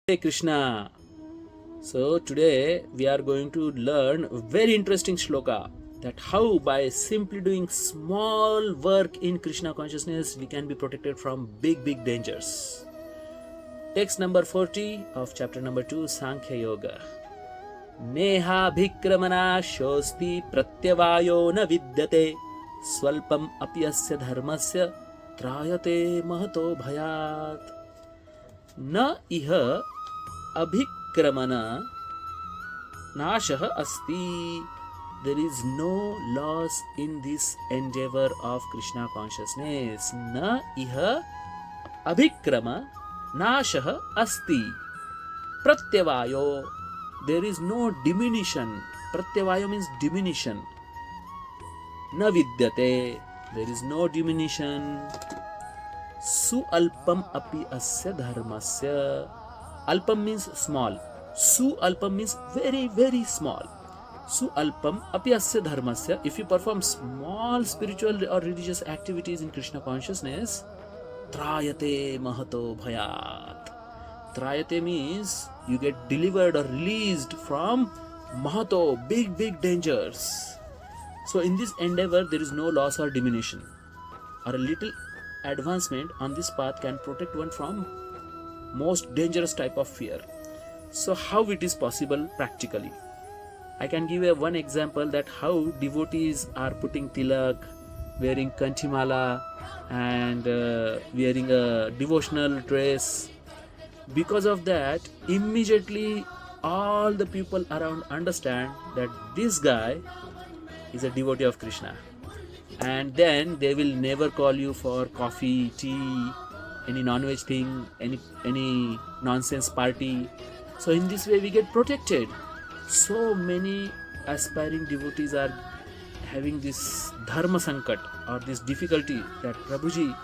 Hey Krishna. So today we are going to learn a very interesting shloka, that how by simply doing small work in Krishna consciousness we can be protected from big dangers. Text number 40 of chapter number 2, Sankhya Yoga. Nehābhikrama-nāśo asti pratyavāyo na vidyate sv-alpam asya dharmasya trāyate mahato bhayāt. Na iha abhikrama-nāśo asti. There is no loss in this endeavor of Krishna consciousness. Na iha abhikrama-nāśo asti. Pratyavāyo. There is no diminution. Pratyavāyo means diminution. Na vidyate. There is no diminution. Su-alpam api asya dharmasya. Alpam means small. Su-alpam means very small. Su-alpam api asya dharmasya. If you perform small spiritual or religious activities in Krishna consciousness, trāyate mahato bhayāt. Trāyate means you get delivered or released from mahato, big dangers. So in this endeavor there is no loss or diminution, or a little advancement on this path can protect one from most dangerous type of fear. So how it is possible practically? I can give one example that how devotees are putting tilak, wearing kanthimala and wearing a devotional dress. Because of that, immediately all the people around understand that this guy is a devotee of Krishna, and then they will never call you for coffee, tea, any non-veg thing, any nonsense party. So in this way we get protected. So many aspiring devotees are having this dharma sankat, or this difficulty, that Prabhuji,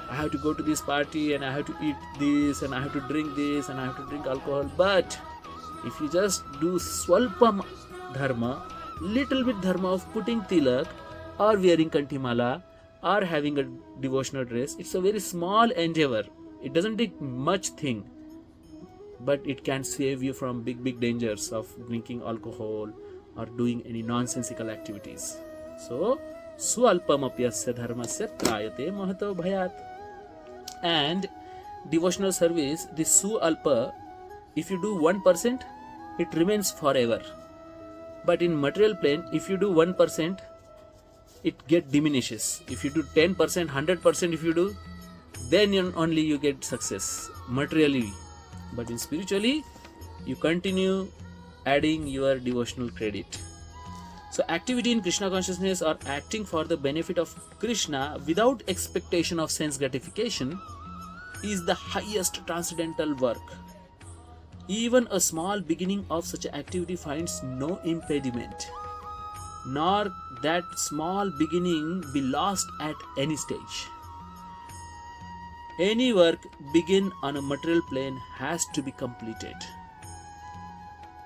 I have to go to this party and I have to eat this and I have to drink this and I have to drink alcohol. But if you just do sv-alpam dharma, little bit dharma of putting tilak or wearing kanthimala or having a devotional dress, it's a very small endeavor. It doesn't take much thing, but it can save you from big dangers of drinking alcohol or doing any nonsensical activities. So su-alpam apyasya dharmasya trāyate mahato bhayāt. And devotional service, the su-alpa, if you do 1%, it remains forever. But in material plane, if you do 1%, it get diminishes. If you do 10%, 100% if you do, then only you get success materially. But in spiritually, you continue adding your devotional credit. So activity in Krishna consciousness, or acting for the benefit of Krishna without expectation of sense gratification, is the highest transcendental work. Even a small beginning of such activity finds no impediment, nor that small beginning be lost at any stage. Any work begin on a material plane has to be completed.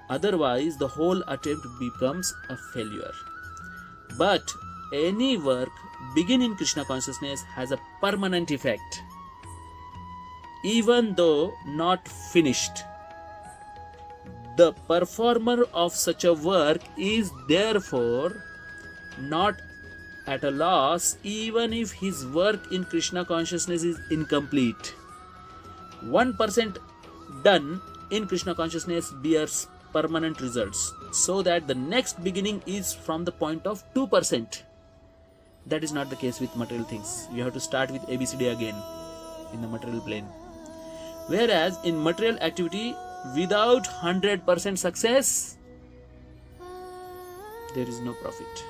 Otherwise, the whole attempt becomes a failure. But any work begin in Krishna consciousness has a permanent effect, even though not finished. The performer of such a work is therefore not at a loss even if his work in Krishna consciousness is incomplete. 1% done in Krishna consciousness bears permanent results, so that the next beginning is from the point of 2%. That is not the case with material things. You have to start with ABCD again in the material plane. Whereas in material activity, without 100% success, there is no profit.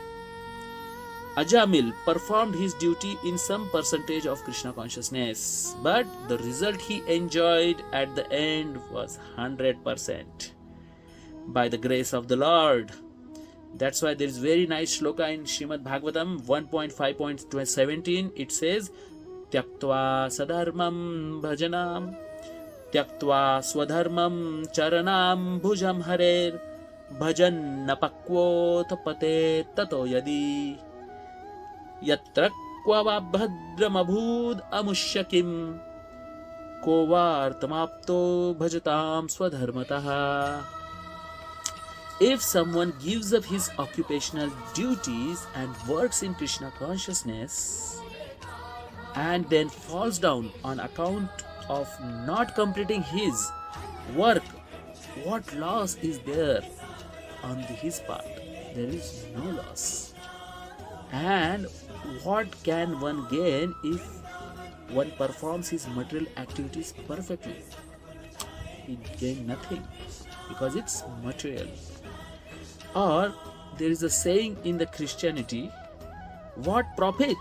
Ajāmila performed his duty in some percentage of Krishna consciousness, but the result he enjoyed at the end was 100% by the grace of the Lord. That's why there is very nice shloka in Śrīmad-Bhāgavatam 1.5.17. It says, Tyaktva sadharmam bhajanam Tyaktva swadharmam charanam bhujam harer bhajan napakvo tapate tato yadi yatra kvava bhadram abhud amushyakim ko vartamapto bhajatam swadharmatah. If someone gives up his occupational duties and works in Krishna consciousness and then falls down on account of not completing his work, what loss is there on his part? There is no loss. And what can one gain if one performs his material activities perfectly? He gains nothing because it's material. Or there is a saying in the Christianity, what profit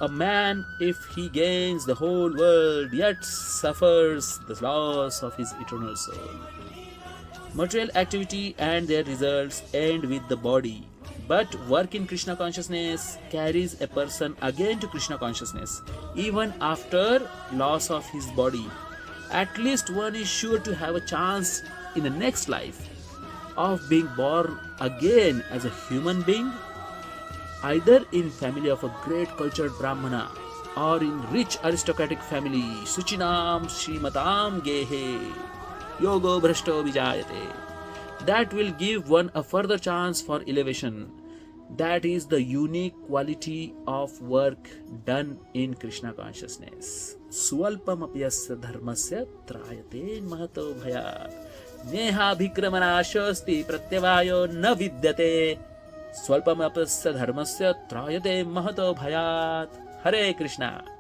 a man if he gains the whole world yet suffers the loss of his eternal soul? Material activity and their results end with the body, but work in Krishna consciousness carries a person again to Krishna consciousness even after loss of his body. At least one is sure to have a chance in the next life of being born again as a human being, either in family of a great cultured brahmana or in rich aristocratic family, suchinam Śrīmad-Bhāgavatam gehe yogo bhrashto vidyate. That will give one a further chance for elevation. That is the unique quality of work done in Krishna consciousness. Su-alpam asya dharmasya trāyate mahato bhayāt. nehābhikrama-nāśo asti pratyavāyo na vidyate. sv-alpam asya dharmasya trāyate mahato bhayāt. Hare Krishna.